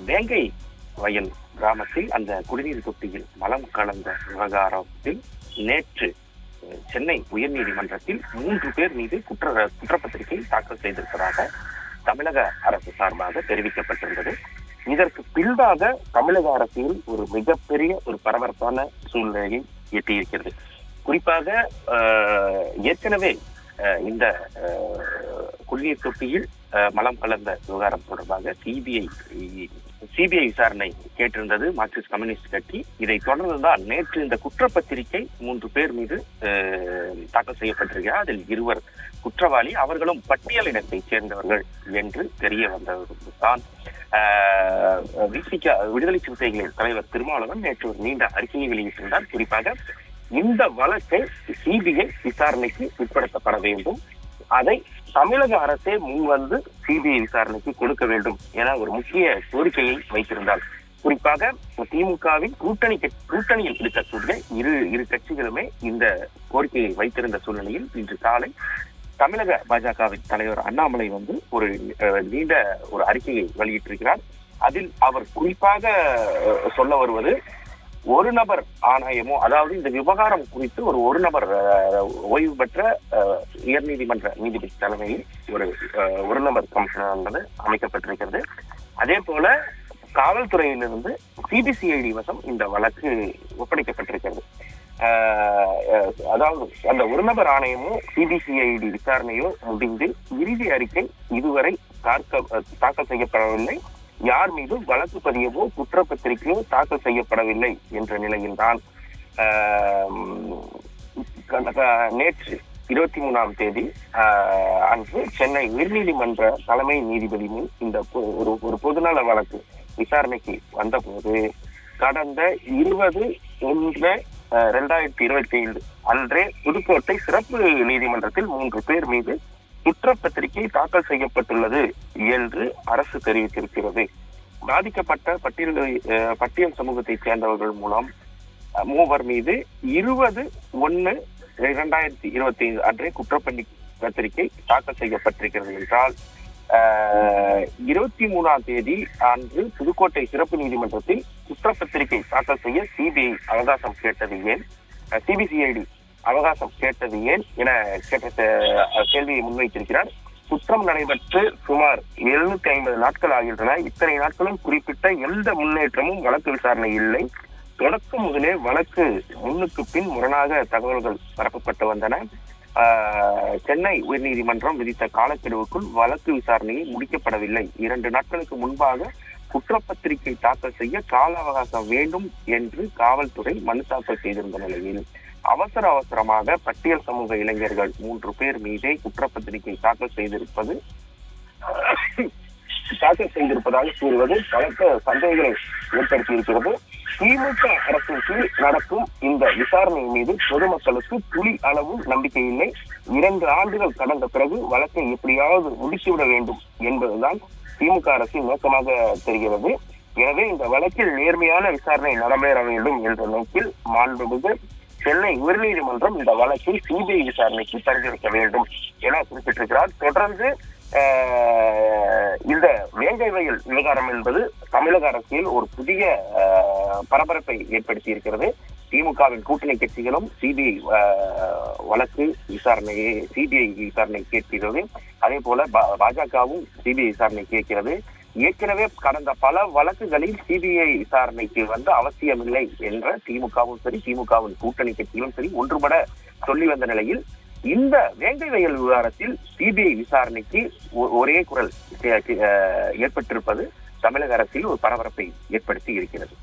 வேங்கை வயல் கிராமத்தில் அந்த குடிநீர் தொட்டியில் மலம் கலந்த விவகாரத்தில் நேற்று சென்னை உயர்நீதிமன்றத்தில் 3 பேர் மீது குற்றப்பத்திரிகை தாக்கல் செய்திருப்பதாக தமிழக அரசு சார்பாக தெரிவிக்கப்பட்டிருந்தது. இதற்கு பின்பாக தமிழக அரசியல் ஒரு மிகப்பெரிய ஒரு பரபரப்பான சூழ்நிலையை எட்டியிருக்கிறது. குறிப்பாக ஏற்கனவே இந்த குடிநீர் தொட்டியில் மலம் கலந்த விவகாரம் தொடர்பாக சிபிஐ விசாரணை கேட்டிருந்தது மார்க்சிஸ்ட் கம்யூனிஸ்ட் கட்சி. இதை தொடர்ந்துதான் நேற்று இந்த குற்றப்பத்திரிகை 3 பேர் மீது தாக்கல் செய்யப்பட்டிருக்கிறார். அதில் 2 குற்றவாளி, அவர்களும் பட்டியல் இனத்தைச் சேர்ந்தவர்கள் என்று தெரிய வந்ததுதான். விடுதலை சிறுத்தைகளின் தலைவர் திருமாவளவன் நேற்று ஒரு நீண்ட அறிக்கையை வெளியிட்டிருந்தார். குறிப்பாக இந்த வழக்கை சிபிஐ விசாரணைக்கு உட்படுத்தப்பட வேண்டும், அதை தமிழக அரசே முன்வந்து சிபிஐ விசாரணைக்கு கொடுக்க வேண்டும் என ஒரு முக்கிய கோரிக்கையை வைத்திருந்தார். குறிப்பாக திமுகவின் கூட்டணியில் இருக்கக்கூடிய இரு கட்சிகளுமே இந்த கோரிக்கையை வைத்திருந்த சூழ்நிலையில் இன்று காலை தமிழக பாஜகவின் தலைவர் அண்ணாமலை ஒரு நீண்ட ஒரு அறிக்கையை வெளியிட்டிருக்கிறார். அதில் அவர் குறிப்பாக சொல்ல வருவது, ஒரு நபர் ஆணையமோ, அதாவது இந்த விவகாரம் குறித்து ஒரு நபர் ஓய்வு பெற்ற உயர்நீதிமன்ற நீதிபதி தலைமையில் ஒரு நபர் கமிஷனர் என்பது அமைக்கப்பட்டிருக்கிறது. அதே போல காவல்துறையிலிருந்து சிபிசிஐடி வசம் இந்த வழக்கு ஒப்படைக்கப்பட்டிருக்கிறது. அதாவது அந்த ஒரு நபர் ஆணையமோ சிபிசிஐடி விசாரணையோ முடிந்து இறுதி அறிக்கை இதுவரை தாக்கல் செய்யப்படவில்லை. யார் மீதும் வழக்கு பதியவோ குற்றப்பத்திரிகையோ தாக்கல் செய்யப்படவில்லை என்ற நிலையில்தான் நேற்று 23ஆம் தேதி அன்று சென்னை உயர்நீதிமன்ற தலைமை நீதிபதி முன் இந்த ஒரு பொதுநல வழக்கு விசாரணைக்கு வந்தபோது கடந்த 20/1/2025 அன்றே புதுக்கோட்டை சிறப்பு நீதிமன்றத்தில் 3 பேர் மீது குற்றப்பத்திரிகை தாக்கல் செய்யப்பட்டுள்ளது என்று அரசு தெரிவித்திருக்கிறது. பாதிக்கப்பட்ட பட்டியல் சமூகத்தைச் சேர்ந்தவர்கள் மூலம் 3 மீது 20/1/2025 அன்றே குற்றப்பத்திரிகை தாக்கல் செய்யப்பட்டிருக்கிறது என்றால் 23ஆம் தேதி அன்று புதுக்கோட்டை சிறப்பு நீதிமன்றத்தில் குற்றப்பத்திரிகை தாக்கல் செய்ய சிபிஐ அவகாசம் கேட்டது ஏன், சிபிசிஐடி அவகாசம் கேட்டது ஏன் என கேட்ட கேள்வியை முன்வைத்திருக்கிறார். குற்றம் நடைபெற்று சுமார் 750 நாட்கள் ஆகின்றன. இத்தனை நாட்களும் குறிப்பிட்ட எந்த முன்னேற்றமும் வழக்கு விசாரணை இல்லை. தொடக்கம் முதலே வழக்கு முன்னுக்கு பின் முரணாக தகவல்கள் பரப்பப்பட்டு வந்தன. சென்னை உயர்நீதிமன்றம் விதித்த காலக்கெடுவுக்குள் வழக்கு விசாரணையை முடிக்கப்படவில்லை. 2 நாட்களுக்கு முன்பாக குற்றப்பத்திரிகை தாக்கல் செய்ய கால அவகாசம் வேண்டும் என்று காவல்துறை மனு தாக்கல் செய்திருந்த நிலையில் அவசரமாக பட்டியல் சமூக இளைஞர்கள் 3 பேர் மீதே குற்றப்பத்திரிகை தாக்கல் செய்திருப்பதாக கூறுவது பலத்த சந்தேகங்களை ஏற்படுத்தியிருக்கிறது. திமுக அரசின் கீழ் நடக்கும் இந்த விசாரணை மீது பொதுமக்களுக்கு துளி அளவும் நம்பிக்கை இல்லை. 2 ஆண்டுகள் கடந்த பிறகு வழக்கை எப்படியாவது முடித்துவிட வேண்டும் என்பதுதான் திமுக அரசின் நோக்கமாக தெரிகிறது. எனவே இந்த வழக்கில் நேர்மையான விசாரணை நடைபெற வேண்டும் என்ற நோக்கில் மாண்புமிகு சென்னை உயர்நீதிமன்றம் இந்த வழக்கில் சிபிஐ விசாரணைக்கு பரிந்துரைக்க வேண்டும் என குறிப்பிட்டிருக்கிறார். தொடர்ந்து இந்த வேங்கை வயல் விவகாரம் என்பது தமிழக அரசியல் ஒரு புதிய பரபரப்பை ஏற்படுத்தி இருக்கிறது. திமுகவின் கூட்டணி கட்சிகளும் சிபிஐ விசாரணை கேட்கிறது. அதே போல பாஜகவும் சிபிஐ விசாரணை கேட்கிறது. ஏற்கனவே கடந்த பல வழக்குகளில் சிபிஐ விசாரணைக்கு அவசியமில்லை என்ற திமுகவும் சரி, திமுகவின் கூட்டணி கட்சிகளும் சரி ஒன்றுபட சொல்லி வந்த நிலையில் இந்த வேங்கை வயல் விவகாரத்தில் சிபிஐ விசாரணைக்கு ஒரே குரல் ஏற்பட்டிருப்பது தமிழக அரசில் ஒரு பரபரப்பை ஏற்படுத்தி இருக்கிறது.